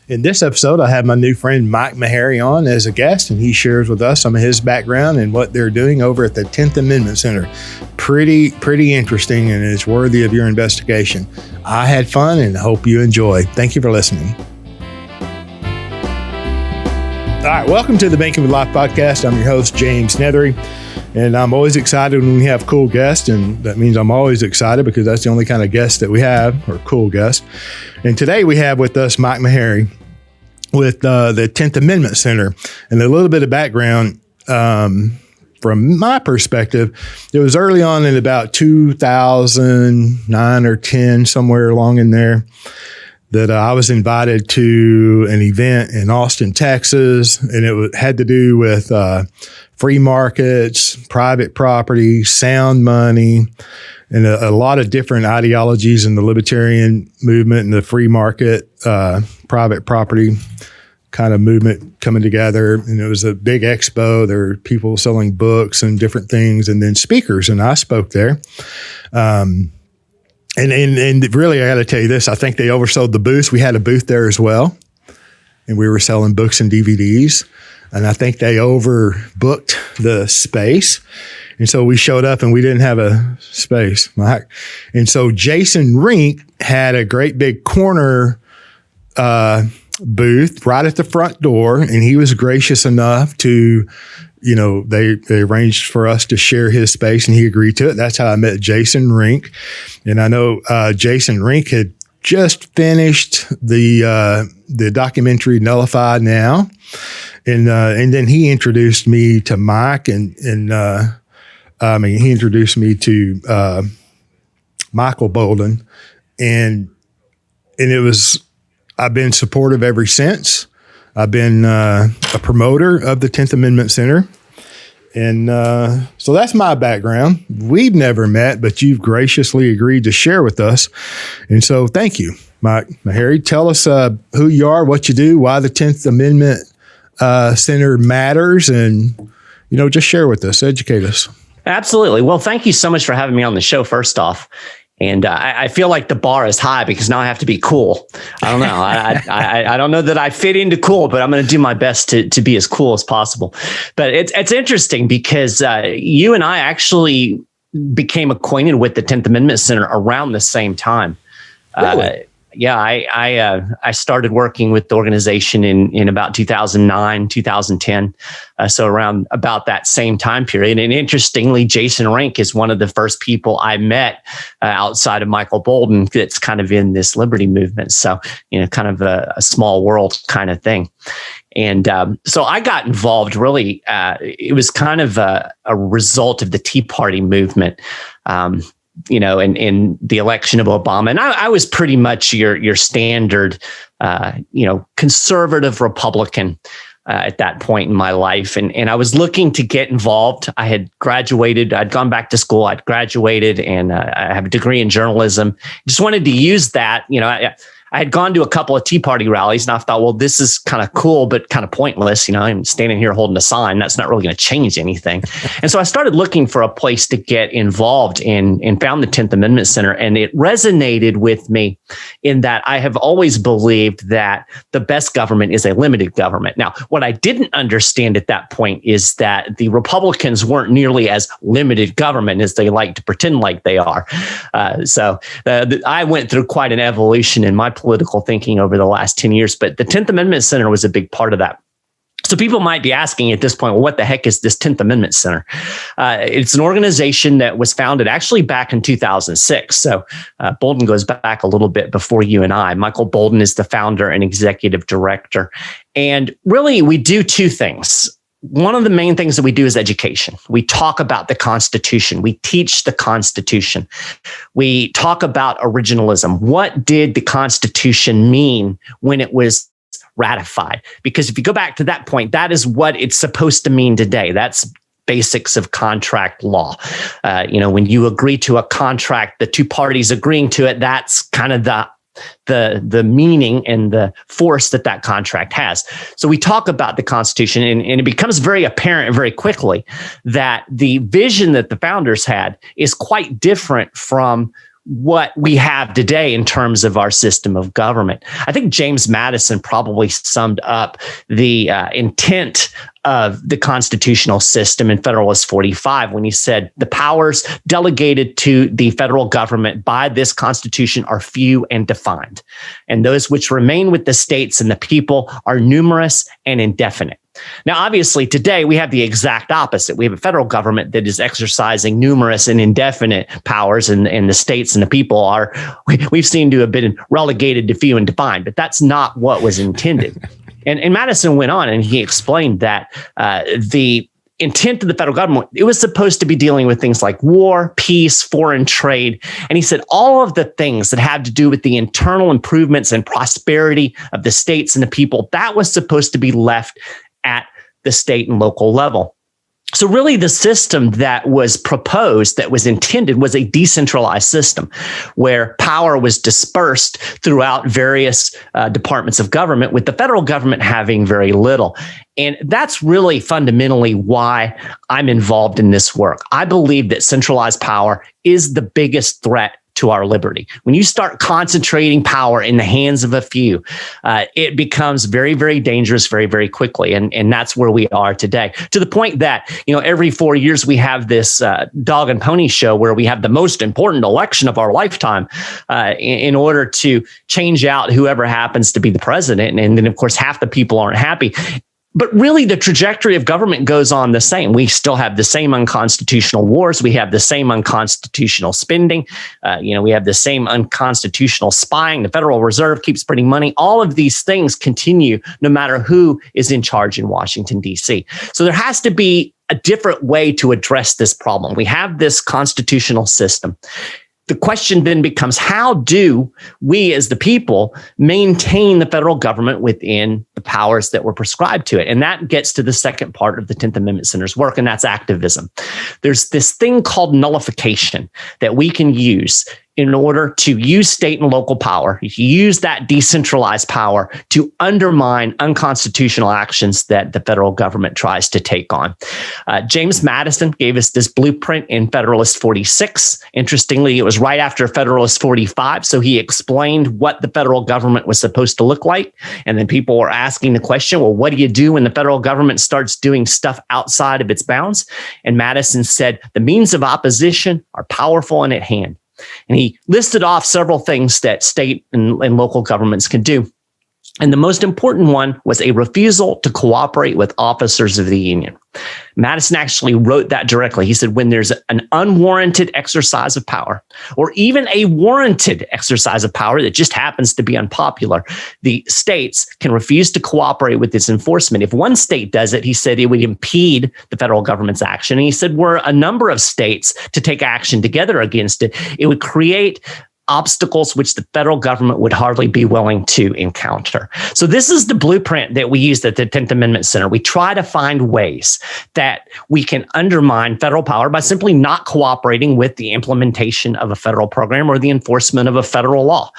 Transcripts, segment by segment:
In this episode, I have my new friend Mike Maharrey on as a guest, and he shares with us some of his background and what they're doing over at the 10th Amendment Center. Pretty interesting, and it's worthy of your investigation. I had fun and hope you enjoy. Thank you for listening. All right, welcome to the Banking with Life podcast. I'm your host, James Neathery, and I'm always excited when we have cool guests, and that means I'm always excited because that's the only kind of guest that we have, or cool guest. And today we have with us Mike Maharrey with the 10th Amendment Center. And a little bit of background from my perspective, it was early on in about 2009 or 10, somewhere along in there, that I was invited to an event in Austin, Texas, and it had to do with free markets, private property, sound money, and a lot of different ideologies in the libertarian movement and the free market, private property kind of movement coming together. And it was a big expo. There were people selling books and different things, and then speakers, and I spoke there. And really, I got to tell you this, I think they oversold the booth. We had a booth there as well, and we were selling books and DVDs. And I think they overbooked the space. And so we showed up and we didn't have a space, Mike. And so Jason Rink had a great big corner booth right at the front door. And he was gracious enough to, you know, they arranged for us to share his space, and he agreed to it. That's how I met Jason Rink. And I know Jason Rink had just finished the documentary Nullified Now. And then he introduced me to Mike, and he introduced me to Michael Bolden, and it was, I've been supportive ever since. I've been a promoter of the 10th Amendment Center. And so that's my background. We've never met, but you've graciously agreed to share with us. And so thank you, Mike Maharrey. Tell us who you are, what you do, why the 10th Amendment Center matters, and, you know, just share with us, educate us. Absolutely. Well, thank you so much for having me on the show, first off. And I feel like the bar is high because now I have to be cool. I don't know. I don't know that I fit into cool, but I'm going to do my best to be as cool as possible. But it's interesting because you and I actually became acquainted with the 10th Amendment Center around the same time. Really? I started working with the organization in about 2009, 2010. So around about that same time period. And interestingly, Jason Rink is one of the first people I met outside of Michael Bolden that's kind of in this liberty movement. So, you know, kind of a small world kind of thing. And so I got involved really, it was kind of a result of the Tea Party movement. You know, in the election of Obama. And I was pretty much your standard, conservative Republican at that point in my life. And I was looking to get involved. I had graduated. I'd gone back to school. I'd graduated, and I have a degree in journalism. Just wanted to use that. You know, I had gone to a couple of Tea Party rallies, and I thought, well, this is kind of cool, but kind of pointless. You know, I'm standing here holding a sign. That's not really going to change anything. And so I started looking for a place to get involved in, and found the 10th Amendment Center. And it resonated with me in that I have always believed that the best government is a limited government. Now, what I didn't understand at that point is that the Republicans weren't nearly as limited government as they like to pretend like they are. So I went through quite an evolution in my political thinking over the last 10 years, but the 10th Amendment Center was a big part of that. So people might be asking at this point, well, what the heck is this 10th Amendment Center? It's an organization that was founded actually back in 2006. So Bolden goes back a little bit before you and I. Michael Bolden is the founder and executive director. And really, we do two things. One of the main things that we do is education. We talk about the Constitution. We teach the Constitution. We talk about originalism. What did the Constitution mean when it was ratified? Because if you go back to that point, that is what it's supposed to mean today. That's basics of contract law. When you agree to a contract, the two parties agreeing to it, that's kind of the meaning and the force that contract has. So we talk about the Constitution, and it becomes very apparent very quickly that the vision that the founders had is quite different from what we have today in terms of our system of government. I think James Madison probably summed up the intent of the constitutional system in Federalist 45 when he said the powers delegated to the federal government by this Constitution are few and defined, and those which remain with the states and the people are numerous and indefinite. Now, obviously, today we have the exact opposite. We have a federal government that is exercising numerous and indefinite powers, and the states and the people we've seen to have been relegated to few and defined, but that's not what was intended. And Madison went on and he explained that the intent of the federal government, it was supposed to be dealing with things like war, peace, foreign trade. And he said all of the things that had to do with the internal improvements and prosperity of the states and the people, that was supposed to be left at the state and local level. So really the system that was proposed, that was intended, was a decentralized system where power was dispersed throughout various departments of government, with the federal government having very little. And that's really fundamentally why I'm involved in this work. I believe that centralized power is the biggest threat to our liberty. When you start concentrating power in the hands of a few, it becomes very, very dangerous very, very quickly. And that's where we are today, to the point that, every 4 years we have this dog and pony show where we have the most important election of our lifetime in order to change out whoever happens to be the president. And then, of course, half the people aren't happy. But really, the trajectory of government goes on the same. We still have the same unconstitutional wars. We have the same unconstitutional spending. We have the same unconstitutional spying. The Federal Reserve keeps printing money. All of these things continue no matter who is in charge in Washington, D.C. So there has to be a different way to address this problem. We have this constitutional system. The question then becomes, how do we as the people maintain the federal government within the powers that were prescribed to it? And that gets to the second part of the 10th Amendment Center's work, and that's activism. There's this thing called nullification that we can use in order to use state and local power, use that decentralized power to undermine unconstitutional actions that the federal government tries to take on. James Madison gave us this blueprint in Federalist 46. Interestingly, it was right after Federalist 45. So he explained what the federal government was supposed to look like. And then people were asking the question, well, what do you do when the federal government starts doing stuff outside of its bounds? And Madison said, the means of opposition are powerful and at hand. And he listed off several things that state and local governments can do. And the most important one was a refusal to cooperate with officers of the Union. Madison actually wrote that directly. He said, when there's an unwarranted exercise of power, or even a warranted exercise of power that just happens to be unpopular, the states can refuse to cooperate with its enforcement. If one state does it, he said it would impede the federal government's action. And he said, were a number of states to take action together against it, it would create obstacles which the federal government would hardly be willing to encounter. So this is the blueprint that we use at the 10th Amendment Center. We try to find ways that we can undermine federal power by simply not cooperating with the implementation of a federal program or the enforcement of a federal law.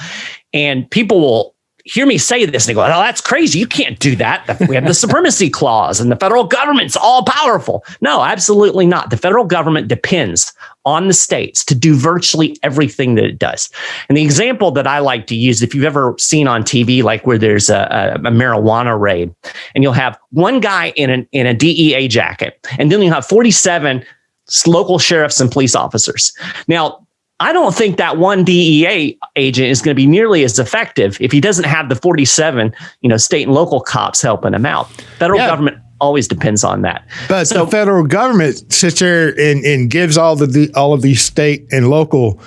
And people will hear me say this and they go, oh, that's crazy. You can't do that. We have the supremacy clause and the federal government's all powerful. No, absolutely not. The federal government depends on the states to do virtually everything that it does. And the example that I like to use, if you've ever seen on TV, like where there's a marijuana raid, and you'll have one guy in a DEA jacket, and then you'll have 47 local sheriffs and police officers. Now, I don't think that one DEA agent is going to be nearly as effective if he doesn't have the 47, state and local cops helping him out. Federal government always depends on that. But the federal government sits there and gives all of these state and local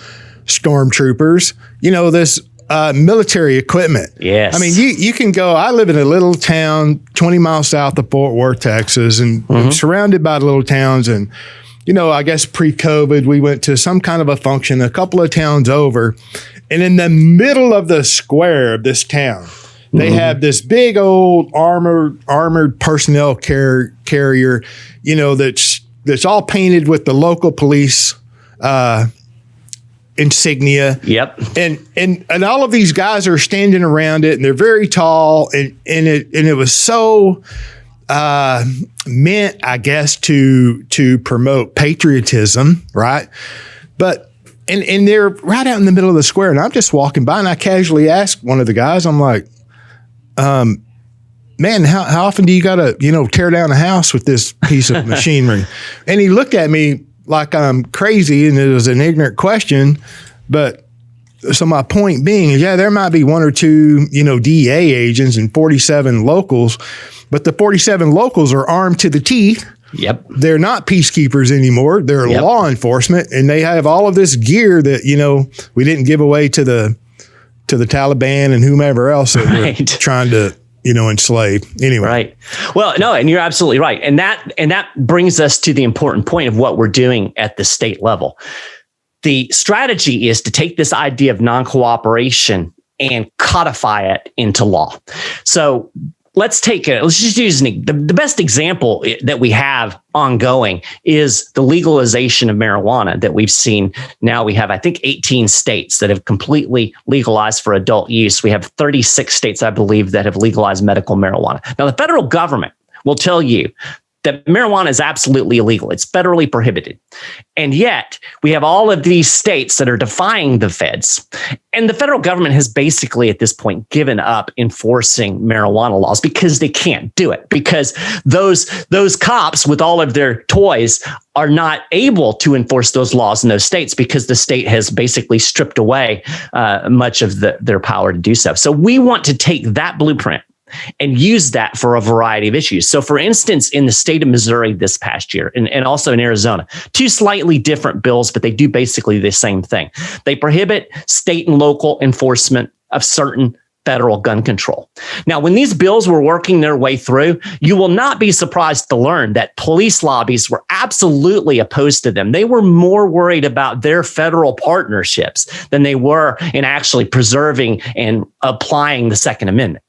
stormtroopers, this military equipment. Yes. I mean, you can go, I live in a little town 20 miles south of Fort Worth, Texas, and I'm surrounded by little towns. And, I guess pre-COVID, we went to some kind of a function a couple of towns over. And in the middle of the square of this town, they have this big old armored personnel carrier, that's all painted with the local police insignia. Yep. And all of these guys are standing around it, and they're very tall, and it was so meant, I guess, to promote patriotism, right? But And they're right out in the middle of the square, and I'm just walking by, and I casually asked one of the guys, I'm like, man, how often do you got to, tear down a house with this piece of machinery? And he looked at me like I'm crazy, and it was an ignorant question. But so my point being is, there might be one or two, DEA agents and 47 locals, but the 47 locals are armed to the teeth. Yep. They're not peacekeepers anymore. They're law enforcement, and they have all of this gear that, we didn't give away to the Taliban and whomever else that we're trying to, enslave. Anyway. Right. Well, no, and you're absolutely right. And that brings us to the important point of what we're doing at the state level. The strategy is to take this idea of non-cooperation and codify it into law. So let's just use the best example that we have ongoing is the legalization of marijuana that we've seen. Now we have, I think, 18 states that have completely legalized for adult use. We have 36 states, I believe, that have legalized medical marijuana. Now, the federal government will tell you that marijuana is absolutely illegal. It's federally prohibited. And yet we have all of these states that are defying the feds. And the federal government has basically at this point given up enforcing marijuana laws because they can't do it, because those cops with all of their toys are not able to enforce those laws in those states because the state has basically stripped away much of their power to do so. So we want to take that blueprint and use that for a variety of issues. So for instance, in the state of Missouri this past year, and also in Arizona, two slightly different bills, but they do basically the same thing. They prohibit state and local enforcement of certain federal gun control. Now, when these bills were working their way through, you will not be surprised to learn that police lobbies were absolutely opposed to them. They were more worried about their federal partnerships than they were in actually preserving and applying the Second Amendment.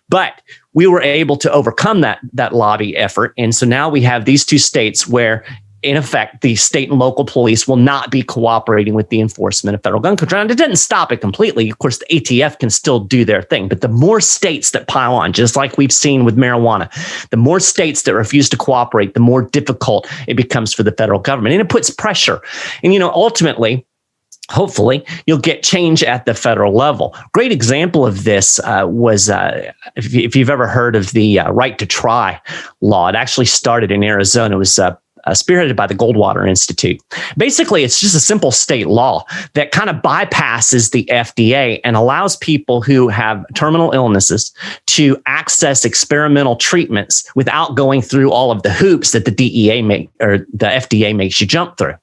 But we were able to overcome that lobby effort. And so now we have these two states where, in effect, the state and local police will not be cooperating with the enforcement of federal gun control. And it didn't stop it completely. Of course, the ATF can still do their thing. But the more states that pile on, just like we've seen with marijuana, the more states that refuse to cooperate, the more difficult it becomes for the federal government. And it puts pressure. And, ultimately, hopefully, you'll get change at the federal level. Great example of this was, if you've ever heard of the right to try law, it actually started in Arizona. It was spearheaded by the Goldwater Institute. Basically, it's just a simple state law that kind of bypasses the FDA and allows people who have terminal illnesses to access experimental treatments without going through all of the hoops that the FDA makes you jump through.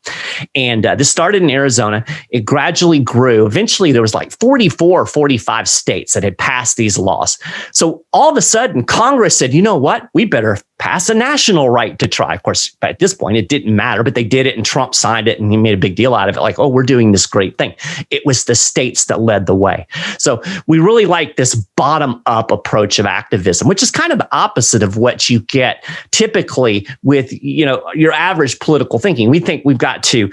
And this started in Arizona. It gradually grew. Eventually, there was like 44 or 45 states that had passed these laws. So all of a sudden, Congress said, you know what? We better pass a national right to try. Of course, at this point, it didn't matter, but they did it and Trump signed it and he made a big deal out of it. Like, oh, we're doing this great thing. It was the states that led the way. So we really like this bottom up approach of activism, which is kind of the opposite of what you get typically with, your average political thinking. We think we've got to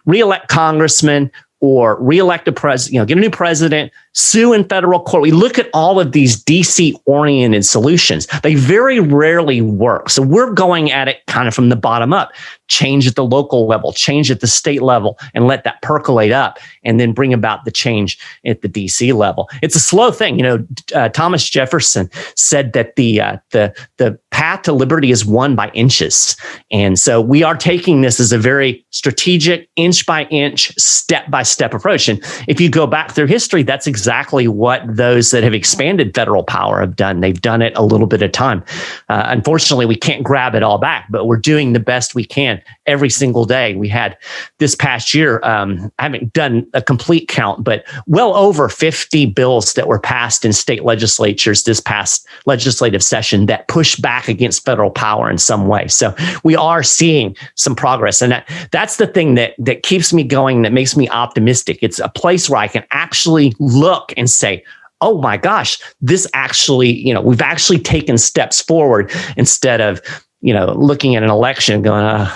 reelect congressmen or reelect a president, get a new president, sue in federal court. We look at all of these DC-oriented solutions. They very rarely work. So we're going at it kind of from the bottom up. Change at the local level, change at the state level, and let that percolate up, and then bring about the change at the DC level. It's a slow thing. Thomas Jefferson said that the path to liberty is won by inches. And so we are taking this as a very strategic, inch by inch, step by step approach. And if you go back through history, that's exactly what those that have expanded federal power have done. They've done it a little bit at a time. Unfortunately, we can't grab it all back, but we're doing the best we can every single day. We had this past year, I haven't done a complete count, but well over 50 bills that were passed in state legislatures this past legislative session that push back against federal power in some way. So we are seeing some progress. And that's the thing that keeps me going, that makes me optimistic. It's a place where I can actually look and say, oh my gosh, this actually, we've actually taken steps forward instead of, looking at an election and going,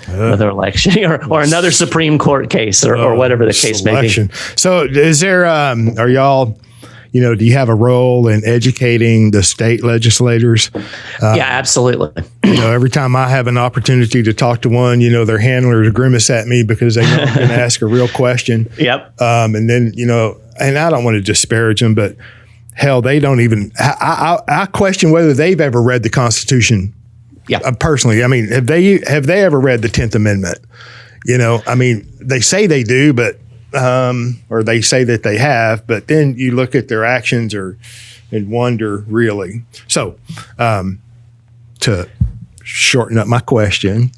another election or another Supreme Court case or whatever the case may be. So is there, are y'all, do you have a role in educating the state legislators? Yeah, absolutely. Every time I have an opportunity to talk to one, their handlers grimace at me because they know I'm going to ask a real question. Yep. And then, and I don't want to disparage them, but hell, they don't even, I question whether they've ever read the Constitution. Yeah. Personally, I mean, have they ever read the 10th Amendment? They say they do, but or they say that they have, but then you look at their actions and wonder really. So, to shorten up my question,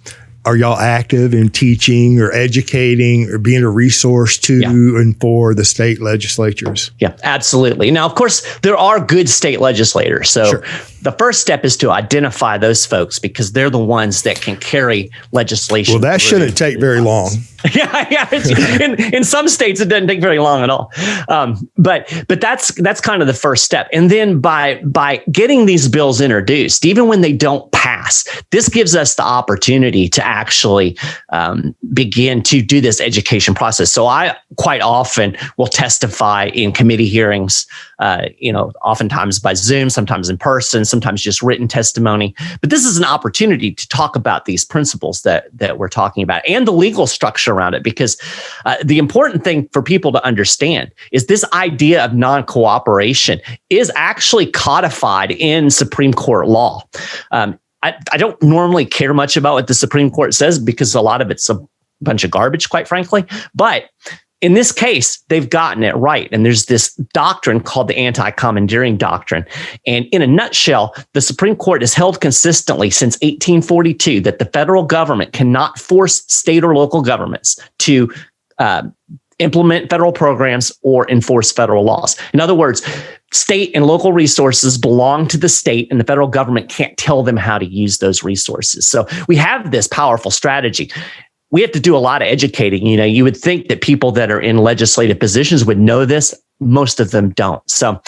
are y'all active in teaching or educating or being a resource to and for the state legislatures? Yeah, absolutely. Now, of course, there are good state legislators. So the first step is to identify those folks because they're the ones that can carry legislation. Well, that shouldn't take very long. In some states, it doesn't take very long at all. But that's kind of the first step. And then by getting these bills introduced, even when they don't pass, this gives us the opportunity to actually begin to do this education process. So I quite often will testify in committee hearings, oftentimes by Zoom, sometimes in person, sometimes just written testimony. But this is an opportunity to talk about these principles that we're talking about and the legal structure around it, because the important thing for people to understand is this idea of non-cooperation is actually codified in Supreme Court law. I don't normally care much about what the Supreme Court says because a lot of it's a bunch of garbage, quite frankly. But in this case, they've gotten it right. And there's this doctrine called the anti-commandeering doctrine. And in a nutshell, the Supreme Court has held consistently since 1842 that the federal government cannot force state or local governments to implement federal programs or enforce federal laws. In other words, state and local resources belong to the state, and the federal government can't tell them how to use those resources. So we have this powerful strategy. We have to do a lot of educating. You would think that people that are in legislative positions would know this. Most of them don't. So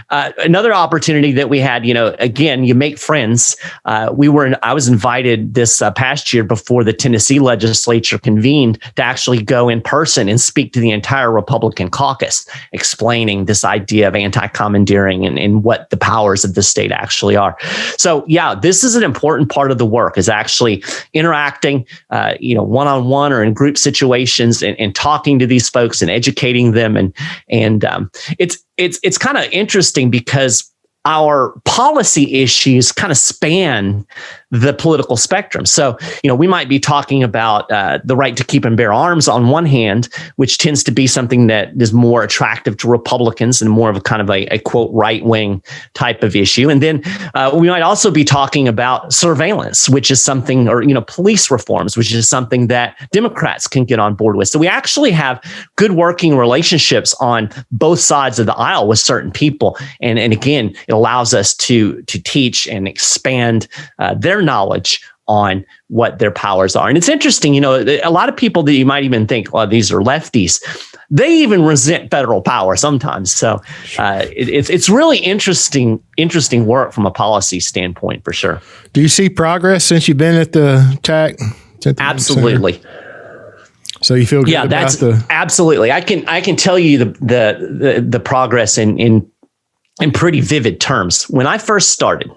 another opportunity that we had, again, you make friends. I was invited this past year before the Tennessee legislature convened to actually go in person and speak to the entire Republican caucus, explaining this idea of anti-commandeering and what the powers of the state actually are. So yeah, this is an important part of the work, is actually interacting, one-on-one or in group situations and talking to these folks and educating them. And it's kind of interesting because our policy issues kind of span the political spectrum. So, we might be talking about the right to keep and bear arms on one hand, which tends to be something that is more attractive to Republicans and more of a kind of a quote right-wing type of issue. And then we might also be talking about surveillance, which is something, or, police reforms, which is something that Democrats can get on board with. So we actually have good working relationships on both sides of the aisle with certain people. And again, it allows us to teach and expand their knowledge on what their powers are. And it's interesting, a lot of people that you might even think, well, these are lefties, they even resent federal power sometimes. So it's really interesting work from a policy standpoint, for sure. Do you see progress since you've been at the TAC? Absolutely. Center? So you feel good about absolutely. I can tell you the progress in pretty vivid terms. When I first started,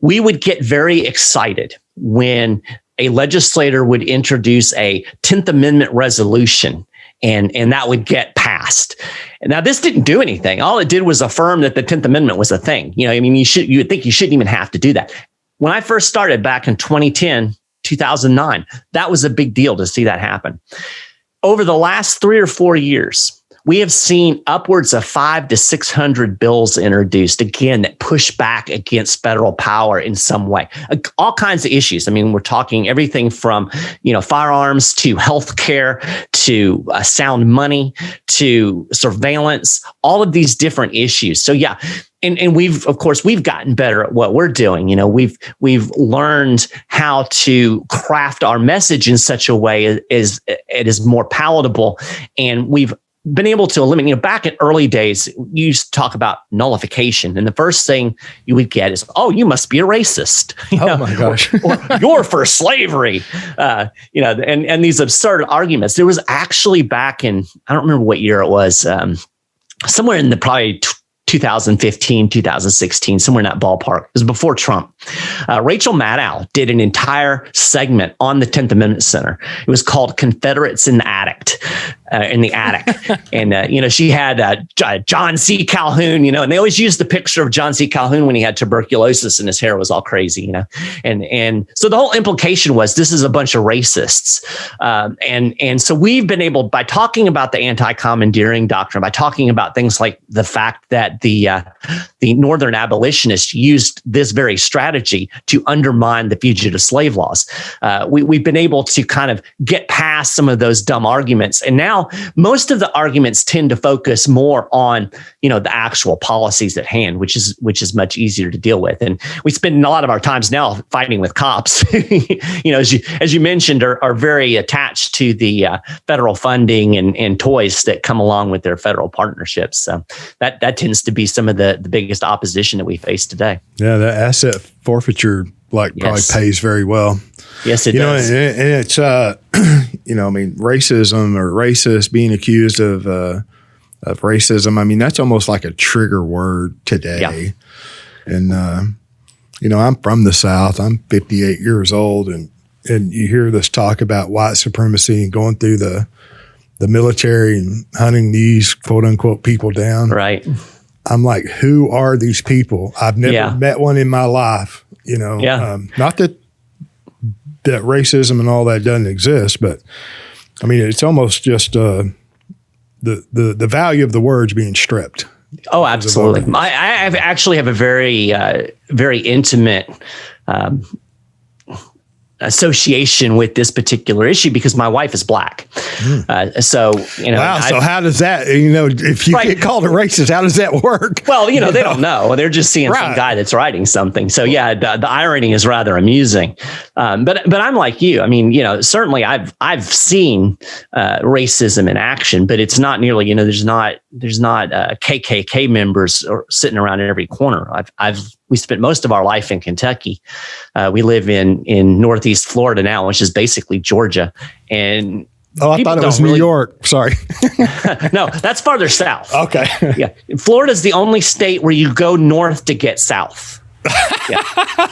we would get very excited when a legislator would introduce a 10th Amendment resolution and that would get passed. And now this didn't do anything. All it did was affirm that the 10th Amendment was a thing. You would think you shouldn't even have to do that. When I first started back in 2010, 2009, that was a big deal to see that happen. Over the last 3 or 4 years, we have seen upwards of 500 to 600 bills introduced, again, that push back against federal power in some way. All kinds of issues. I mean, we're talking everything from, firearms to healthcare to sound money to surveillance, all of these different issues. So yeah. And we've gotten better at what we're doing. We've learned how to craft our message in such a way as it is more palatable. And we've been able to eliminate, back in early days, you used to talk about nullification. And the first thing you would get is, oh, you must be a racist. My gosh. or you're for slavery. And these absurd arguments. There was actually back in, I don't remember what year it was, somewhere in the probably 2015, 2016, somewhere in that ballpark. It was before Trump. Rachel Maddow did an entire segment on the 10th Amendment Center. It was called Confederates in the Attic. And, she had John C. Calhoun, and they always used the picture of John C. Calhoun when he had tuberculosis and his hair was all crazy, And so the whole implication was this is a bunch of racists. And so we've been able, by talking about the anti-commandeering doctrine, by talking about things like the fact that the Northern abolitionists used this very strategy to undermine the fugitive slave laws, we've been able to kind of get past some of those dumb arguments. And now most of the arguments tend to focus more on, the actual policies at hand, which is much easier to deal with. And we spend a lot of our times now fighting with cops, as you mentioned, are very attached to the federal funding and toys that come along with their federal partnerships. So that tends to be some of the biggest opposition that we face today. Yeah, the asset forfeiture probably pays very well. Yes, it does. And it's racism or racist, being accused of racism. I mean, that's almost like a trigger word today. Yeah. And I'm from the South. I'm 58 years old, and you hear this talk about white supremacy and going through the military and hunting these quote unquote people down. Right. I'm like, who are these people? I've never met one in my life. Not that racism and all that doesn't exist, but I mean, it's almost just the value of the words being stripped. Oh, absolutely. I actually have a very, very intimate association with this particular issue because my wife is Black. Wow. So how does that, if you get called a racist, how does that work? Well, they don't know. They're just seeing some guy that's writing something. So yeah, the irony is rather amusing. But I'm like you. I mean, certainly I've seen racism in action, but it's not nearly, there's not KKK members sitting around in every corner. We spent most of our life in Kentucky. We live in Northeast Florida now, which is basically Georgia. And I thought it was New York. Sorry. No, that's farther south. Okay. Yeah. Florida is the only state where you go north to get south. Yeah.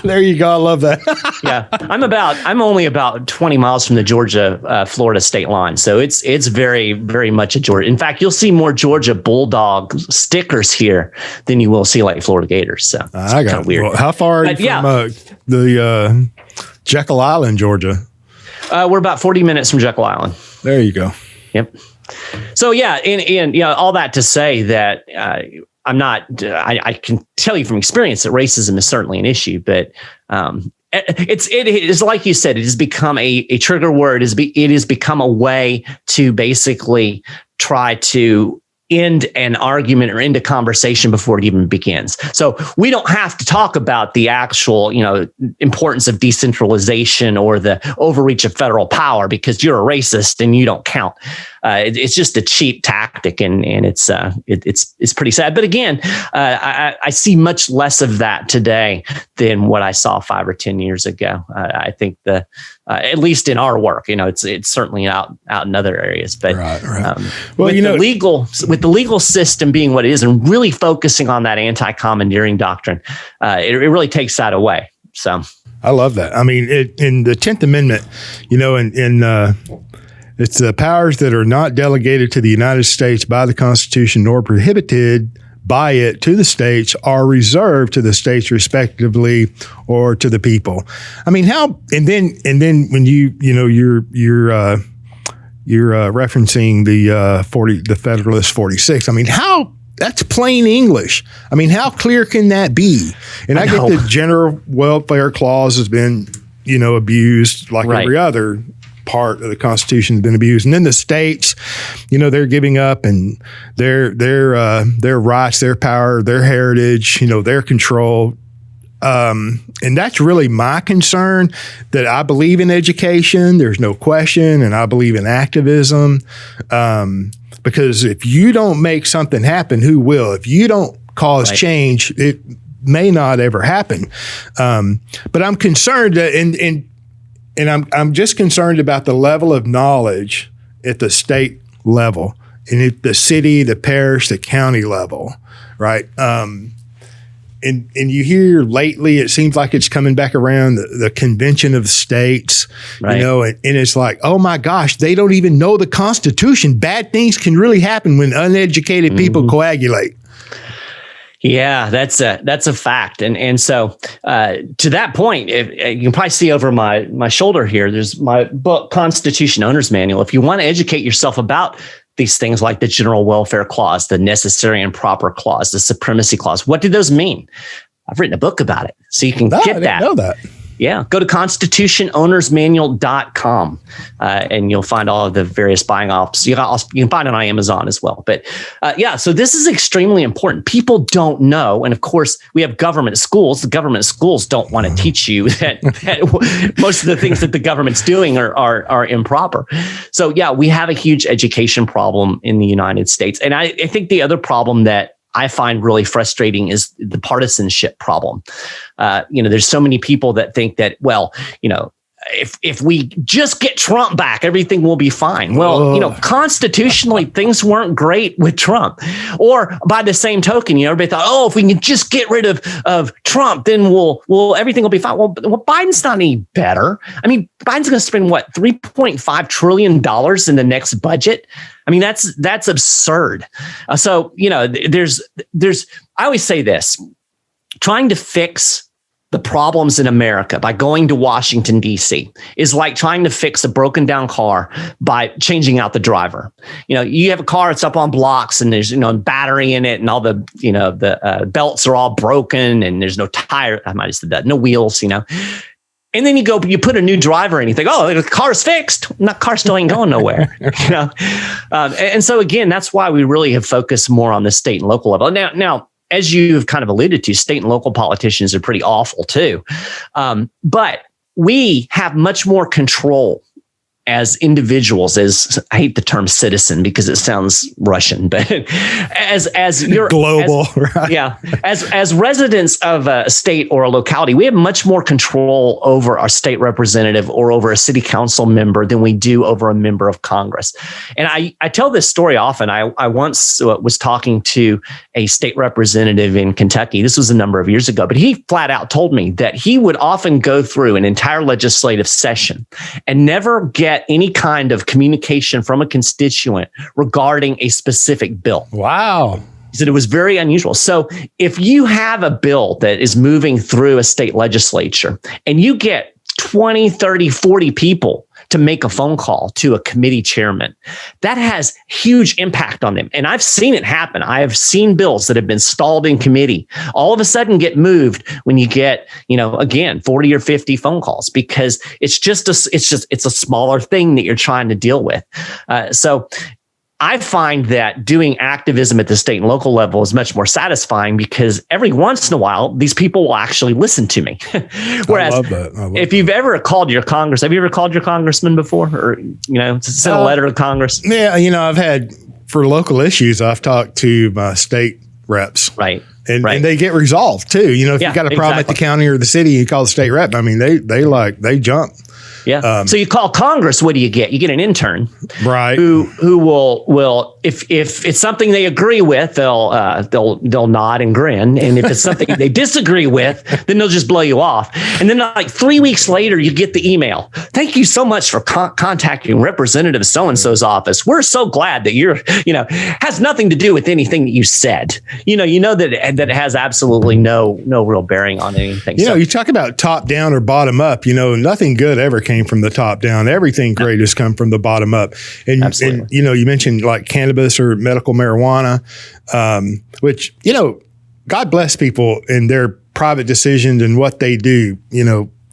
There you go. I love that. Yeah. I'm only about 20 miles from the Georgia, Florida state line. So it's very, very much a Georgia. In fact, you'll see more Georgia Bulldog stickers here than you will see like Florida Gators. So it's kind of weird. Well, how far are you from the Jekyll Island, Georgia? We're about 40 minutes from Jekyll Island. There you go. Yep. So yeah, and all that to say that I can tell you from experience that racism is certainly an issue, but it is like you said, it has become a trigger word. It has become a way to basically try to end an argument or end a conversation before it even begins. So we don't have to talk about the actual, importance of decentralization or the overreach of federal power because you're a racist and you don't count. It's just a cheap tactic, and it's pretty sad. But again, I see much less of that today than what I saw 5 or 10 years ago. I think at least in our work, it's certainly out in other areas. But right. Well, with the legal system being what it is, and really focusing on that anti-commandeering doctrine, it really takes that away. So I love that. I mean, in the 10th Amendment, it's the powers that are not delegated to the United States by the Constitution nor prohibited by it to the states are reserved to the states respectively or to the people. I mean, how and then when you're referencing the Federalist 46. I mean, how that's plain English. I mean, how clear can that be? And I get the general welfare clause has been, abused like every other part of the Constitution has been abused. And then the states, they're giving up and their rights, their power, their heritage, their control. And that's really my concern, that I believe in education. There's no question. And I believe in activism. Because if you don't make something happen, who will? If you don't cause change, it may not ever happen. But I'm concerned that and I'm just concerned about the level of knowledge at the state level and at the city, the parish, the county level, right? And you hear lately, it seems like it's coming back around, the convention of states, right. And it's like, oh my gosh, they don't even know the Constitution. Bad things can really happen when uneducated people coagulate. Yeah, that's a fact. And so to that point, you can probably see over my shoulder here, there's my book, Constitution Owner's Manual. If you want to educate yourself about these things like the general welfare clause, the necessary and proper clause, the supremacy clause, what do those mean? I've written a book about it, so you can get I didn't know that. Yeah, go to constitutionownersmanual.com and you'll find all of the various buying ops. You can find it on Amazon as well. But so this is extremely important. People don't know. And of course, we have government schools. The government schools don't want to teach you that most of the things that the government's doing are improper. So yeah, we have a huge education problem in the United States. And I think the other problem that I find really frustrating is the partisanship problem. There's so many people that think that, if we just get Trump back, everything will be fine. Well, constitutionally, things weren't great with Trump. Or by the same token, everybody thought, if we can just get rid of Trump, then everything will be fine. Well, Biden's not any better. I mean, Biden's going to spend $3.5 trillion in the next budget. I mean, that's absurd. There's I always say this, trying to fix the problems in America by going to Washington, D.C. is like trying to fix a broken down car by changing out the driver. You have a car that's up on blocks and there's, a battery in it and all the belts are all broken and there's no tire. I might have said that, no wheels, And then you put a new driver in, you think, the car's fixed. That car still ain't going nowhere, And so again, that's why we really have focused more on the state and local level. Now, as you've kind of alluded to, state and local politicians are pretty awful too. But we have much more control as individuals, as I hate the term citizen because it sounds Russian, but as you're global, right? Yeah. As residents of a state or a locality, we have much more control over our state representative or over a city council member than we do over a member of Congress. And I tell this story often. I once was talking to a state representative in Kentucky. This was a number of years ago, but he flat out told me that he would often go through an entire legislative session and never get any kind of communication from a constituent regarding a specific bill. Wow. He said it was very unusual. So if you have a bill that is moving through a state legislature and you get 20, 30, 40 people to make a phone call to a committee chairman, that has huge impact on them. And I've seen it happen. I have seen bills that have been stalled in committee all of a sudden get moved when you get, again, 40 or 50 phone calls, because it's a smaller thing that you're trying to deal with. So I find that doing activism at the state and local level is much more satisfying because every once in a while, these people will actually listen to me. Whereas if you've ever called your Congress, have you ever called your congressman before or, sent a letter to Congress? Yeah. I've had for local issues, I've talked to my state reps. Right. And they get resolved too. If you've got a problem at the county or the city, you call the state rep. I mean, they jump. Yeah. So you call Congress, what do you get? You get an intern, right? Who will if it's something they agree with, they'll nod and grin, and if it's something they disagree with, then they'll just blow you off. And then like 3 weeks later, you get the email. Thank you so much for contacting Representative so and so's office. We're so glad that you're has nothing to do with anything that you said. That it has absolutely no real bearing on anything. You talk about top down or bottom up. Nothing good ever came from the top down. Everything great has come from the bottom up. And you mentioned like cannabis or medical marijuana, which, God bless people in their private decisions and what they do.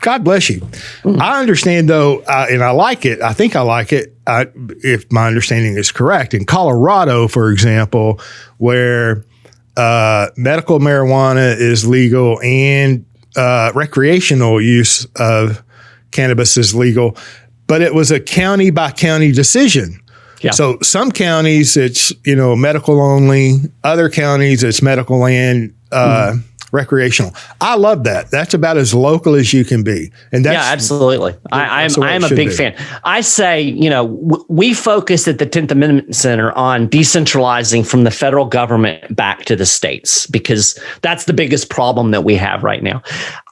God bless you. I understand though, and I like it. I think I like it. If my understanding is correct, in Colorado, for example, where medical marijuana is legal and recreational use of cannabis is legal, but it was a county by county decision. Yeah. So some counties it's medical only, other counties it's medical and recreational. I love that. That's about as local as you can be. And that's, yeah, absolutely. I am a big fan. I say, we focus at the 10th Amendment Center on decentralizing from the federal government back to the states, because that's the biggest problem that we have right now.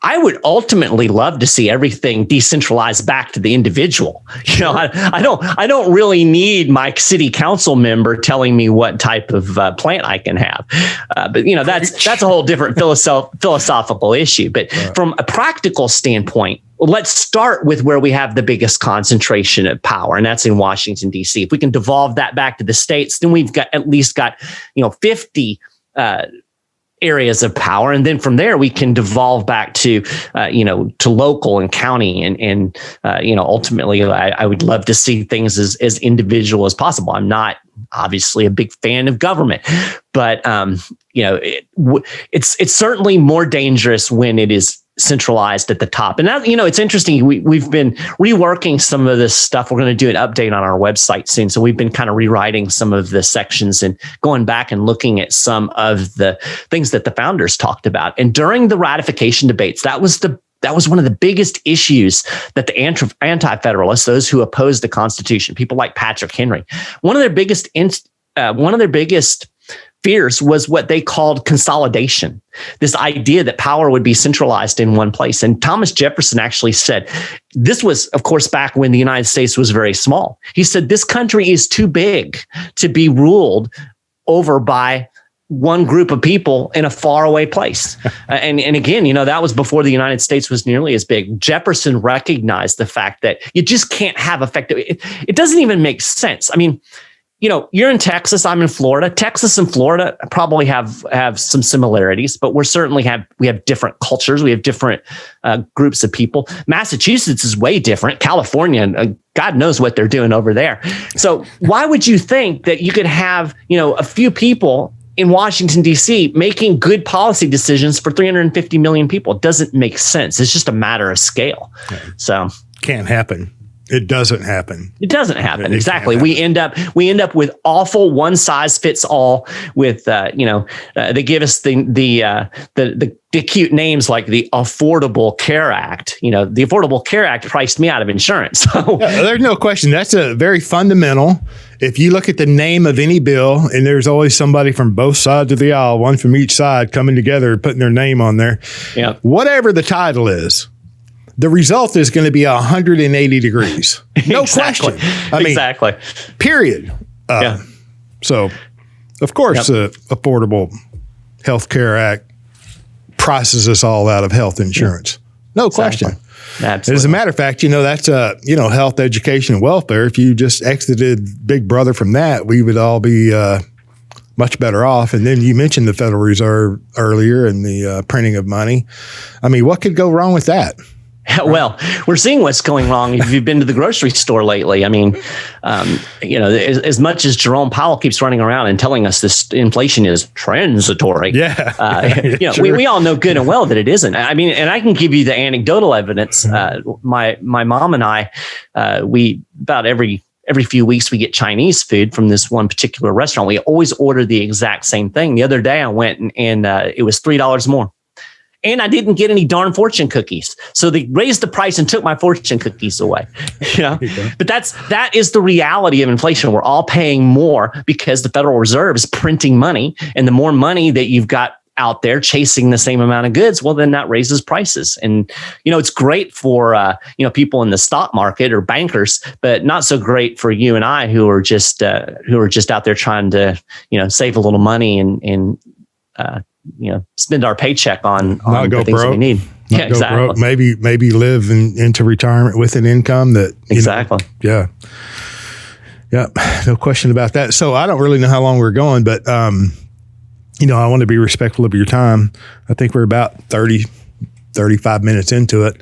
I would ultimately love to see everything decentralized back to the individual. I don't really need my city council member telling me what type of plant I can have. But that's a whole different philosophical issue. But from a practical standpoint, let's start with where we have the biggest concentration of power, and that's in Washington, D.C. If we can devolve that back to the states, then we've got at least 50 areas of power. And then from there, we can devolve back to local and county. And ultimately, I would love to see things as individual as possible. I'm not obviously a big fan of government, but it's certainly more dangerous when it is centralized at the top. And that, it's interesting. We've been reworking some of this stuff. We're going to do an update on our website soon. So we've been kind of rewriting some of the sections and going back and looking at some of the things that the founders talked about. And during the ratification debates, that was one of the biggest issues that the anti-federalists, those who opposed the Constitution, people like Patrick Henry, one of their biggest fears was what they called consolidation, this idea that power would be centralized in one place. And Thomas Jefferson actually said, this was, of course, back when the United States was very small. He said, this country is too big to be ruled over by one group of people in a faraway place. And again, that was before the United States was nearly as big. Jefferson recognized the fact that you just can't have effective. It doesn't even make sense. I mean, you're in Texas, I'm in Florida. Texas and Florida probably have some similarities, but we have different cultures. We have different groups of people. Massachusetts is way different. California, God knows what they're doing over there. So why would you think that you could have, a few people in Washington, D.C. making good policy decisions for 350 million people? It doesn't make sense. It's just a matter of scale. So can't happen. It doesn't happen. It doesn't happen. Exactly. We end up with awful one size fits all with, they give us the cute names like the Affordable Care Act. The Affordable Care Act priced me out of insurance. So there's no question. That's a very fundamental. If you look at the name of any bill, and there's always somebody from both sides of the aisle, one from each side coming together, putting their name on there. Yeah. Whatever the title is, the result is going to be 180 degrees. No question. I mean, exactly. Period. So, of course, the Affordable Health Care Act prices us all out of health insurance. No question. Absolutely. As a matter of fact, that's health, education, and welfare. If you just exited Big Brother from that, we would all be much better off. And then you mentioned the Federal Reserve earlier and the printing of money. I mean, what could go wrong with that? Well, we're seeing what's going wrong if you've been to the grocery store lately. I mean, as much as Jerome Powell keeps running around and telling us this inflation is transitory. We all know good and well that it isn't. I mean, and I can give you the anecdotal evidence. My mom and I, we about every few weeks we get Chinese food from this one particular restaurant. We always order the exact same thing. The other day I went and it was $3 more. And I didn't get any darn fortune cookies. So they raised the price and took my fortune cookies away. But that is the reality of inflation. We're all paying more because the Federal Reserve is printing money. And the more money that you've got out there chasing the same amount of goods, well, then that raises prices. And, it's great for, people in the stock market or bankers, but not so great for you and I who are just out there trying to, save a little money and spend our paycheck on the things that we need. Yeah, exactly. Broke. Maybe live into retirement with an income that exactly. Yeah, no question about that. So I don't really know how long we're going, but I want to be respectful of your time. I think we're about 35 minutes into it.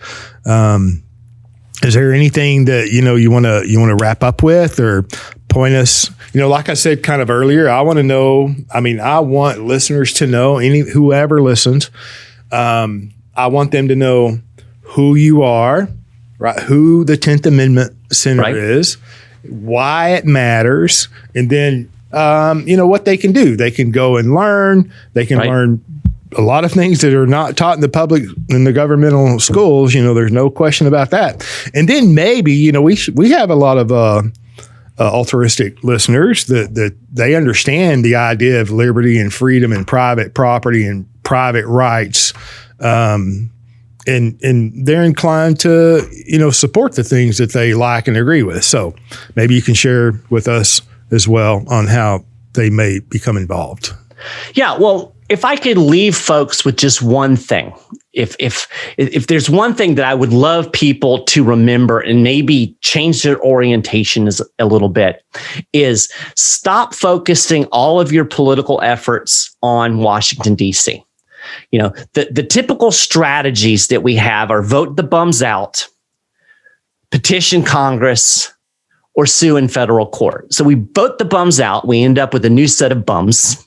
Is there anything that you want to wrap up with or point us? Like I said kind of earlier, I want to know. I mean, I want listeners to know, whoever listens. I want them to know who you are, right? Who the 10th Amendment Center is, why it matters, and then what they can do. They can go and learn. They can learn a lot of things that are not taught in the governmental schools. There's no question about that. And then maybe, we have a lot of altruistic listeners that they understand the idea of liberty and freedom and private property and private rights. And they're inclined to, support the things that they like and agree with. So maybe you can share with us as well on how they may become involved. Yeah, well, if I could leave folks with just one thing, if there's one thing that I would love people to remember and maybe change their orientation a little bit, is stop focusing all of your political efforts on Washington, D.C. The typical strategies that we have are vote the bums out, petition Congress, or sue in federal court. So we vote the bums out. We end up with a new set of bums.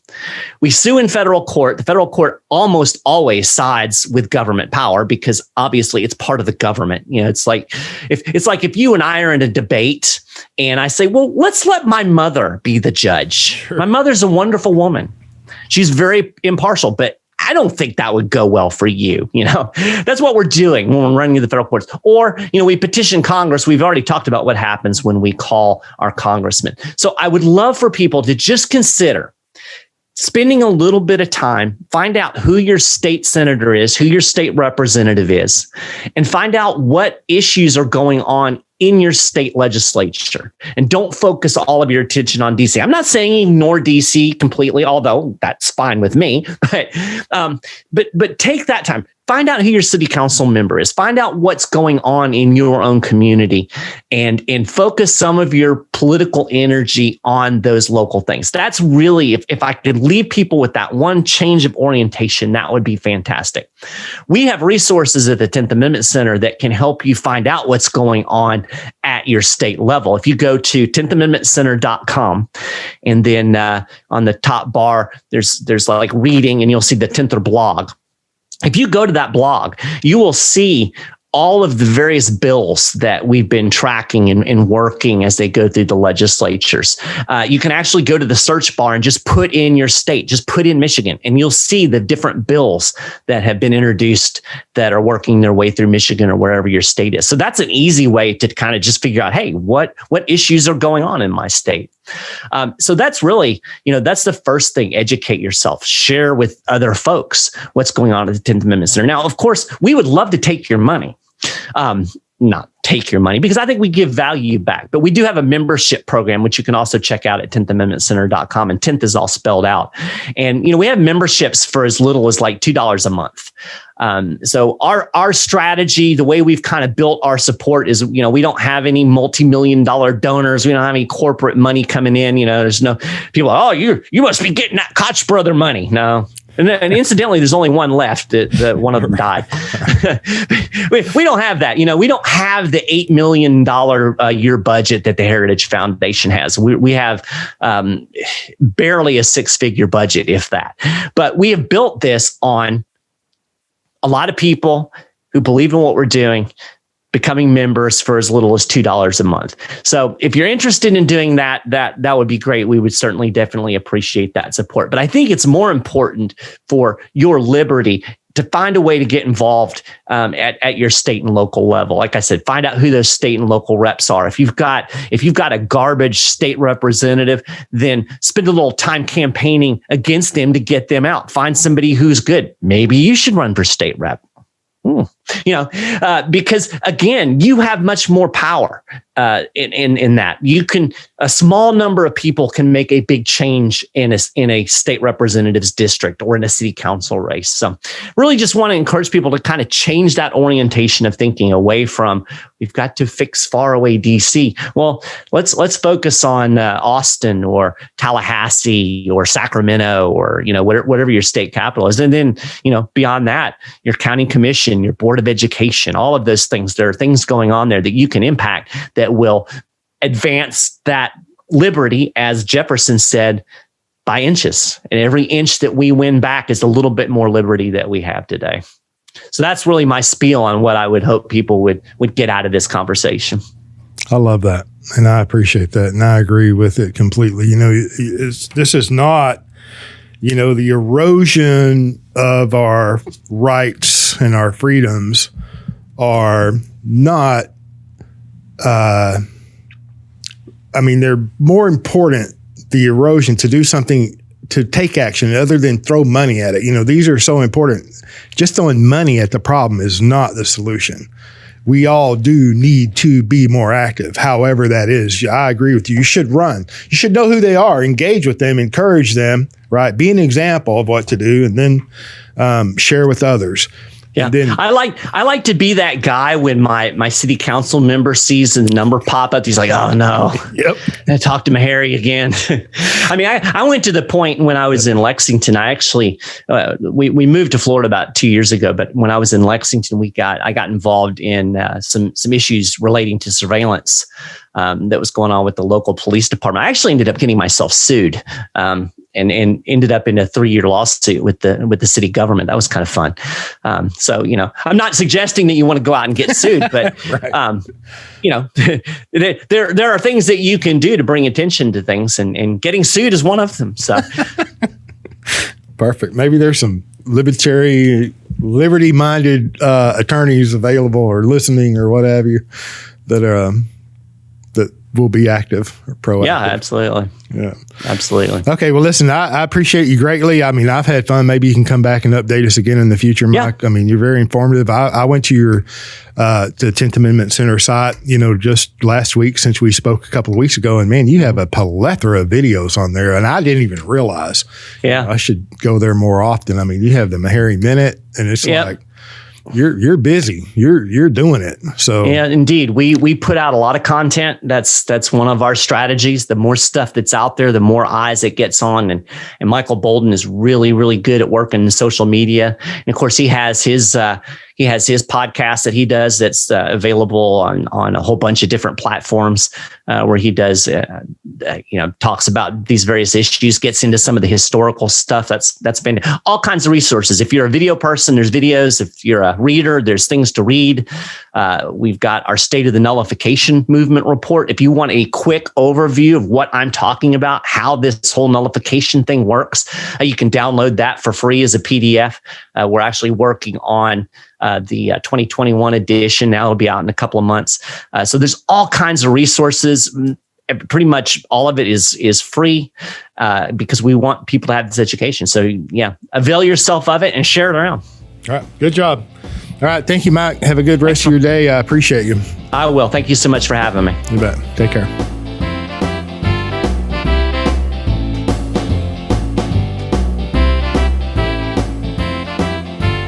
We sue in federal court. The federal court almost always sides with government power because obviously it's part of the government. It's like if you and I are in a debate and I say, well, let's let my mother be the judge. Sure. My mother's a wonderful woman. She's very impartial, but I don't think that would go well for you. That's what we're doing when we're running the federal courts. Or, we petition Congress. We've already talked about what happens when we call our congressman. So I would love for people to just consider spending a little bit of time, find out who your state senator is, who your state representative is, and find out what issues are going on in your state legislature. And don't focus all of your attention on DC. I'm not saying ignore DC completely, although that's fine with me. But take that time. Find out who your city council member is. Find out what's going on in your own community and focus some of your political energy on those local things. That's really, if I could leave people with that one change of orientation, that would be fantastic. We have resources at the 10th Amendment Center that can help you find out what's going on at your state level. If you go to 10thamendmentcenter.com and then on the top bar, there's like reading and you'll see the 10th blog. If you go to that blog, you will see all of the various bills that we've been tracking and working as they go through the legislatures. You can actually go to the search bar and just put in your state, just put in Michigan, and you'll see the different bills that have been introduced that are working their way through Michigan or wherever your state is. So that's an easy way to kind of just figure out, hey, what issues are going on in my state? So that's really, that's the first thing. Educate yourself, share with other folks what's going on at the 10th Amendment Center. Now, of course, we would love to take your money. Not take your money, because I think we give value back, but we do have a membership program, which you can also check out at 10thamendmentcenter.com, and 10th is all spelled out. And, we have memberships for as little as like $2 a month. So our strategy, the way we've kind of built our support is, we don't have any multi-million-dollar donors. We don't have any corporate money coming in. There's no people, oh, you must be getting that Koch brother money. No. And incidentally, there's only one left. That one of them died. we don't have that. We don't have the $8 million year budget that the Heritage Foundation has. We have barely a six-figure budget, if that. But we have built this on a lot of people who believe in what we're doing, becoming members for as little as $2 a month. So if you're interested in doing that would be great. We would certainly definitely appreciate that support. But I think it's more important for your liberty to find a way to get involved at your state and local level. Like I said, find out who those state and local reps are. If you've got a garbage state representative, then spend a little time campaigning against them to get them out. Find somebody who's good. Maybe you should run for state rep. Because again, you have much more power in that. A small number of people can make a big change in a state representative's district or in a city council race. So really just want to encourage people to kind of change that orientation of thinking away from, we've got to fix faraway DC. Well, let's focus on Austin or Tallahassee or Sacramento or, whatever your state capital is. And then, beyond that, your county commission, your board of education, all of those things. There are things going on there that you can impact that will advance that liberty, as Jefferson said, by inches. And every inch that we win back is a little bit more liberty that we have today. So that's really my spiel on what I would hope people would get out of this conversation. I love that. And I appreciate that. And I agree with it completely. This is not the erosion of our rights and our freedoms are not, they're more important, the erosion, to do something, to take action other than throw money at it. These are so important. Just throwing money at the problem is not the solution. We all do need to be more active, however that is. I agree with you. You should run. You should know who they are, engage with them, encourage them, right? Be an example of what to do, and then share with others. Yeah, then, I like to be that guy when my city council member sees the number pop up. He's like, "Oh no, yep." I talked to Maharrey again. I went to the point when I was in Lexington. I actually we moved to Florida about 2 years ago, but when I was in Lexington, I got involved in some issues relating to surveillance that was going on with the local police department. I actually ended up getting myself sued. And ended up in a 3-year lawsuit with the city government. That was kind of fun. So, I'm not suggesting that you want to go out and get sued, but, right. There are things that you can do to bring attention to things, and getting sued is one of them. So, perfect. Maybe there's some liberty-minded attorneys available or listening or what have you that will be active or proactive. Yeah, absolutely. Yeah, absolutely. Okay. Well, listen, I appreciate you greatly. I've had fun. Maybe you can come back and update us again in the future, Mike. Yeah. You're very informative. I went to your, to the 10th Amendment Center site, just last week, since we spoke a couple of weeks ago, and man, you have a plethora of videos on there, and I didn't even realize. Yeah. I should go there more often. You have the Maharrey Minute, and it's like, you're busy. You're doing it. So yeah, indeed. We put out a lot of content. That's one of our strategies. The more stuff that's out there, the more eyes it gets on. And Michael Bolden is really, really good at working in social media. And of course, he has his podcast that he does that's available on a whole bunch of different platforms where he does talks about these various issues, gets into some of the historical stuff. That's been all kinds of resources. If you're a video person, there's videos. If you're a reader, there's things to read. We've got our State of the Nullification Movement report. If you want a quick overview of what I'm talking about, how this whole nullification thing works, you can download that for free as a PDF. We're actually working on the 2021 edition. Now it'll be out in a couple of months. So there's all kinds of resources. Pretty much all of it is free because we want people to have this education. So yeah, avail yourself of it and share it around. All right. Good job. All right. Thank you, Mike. Have a good rest of your day. I appreciate you. I will. Thank you so much for having me. You bet. Take care.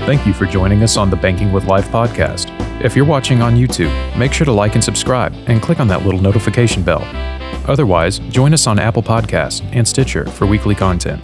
Thank you for joining us on the Banking with Life podcast. If you're watching on YouTube, make sure to like and subscribe and click on that little notification bell. Otherwise, join us on Apple Podcasts and Stitcher for weekly content.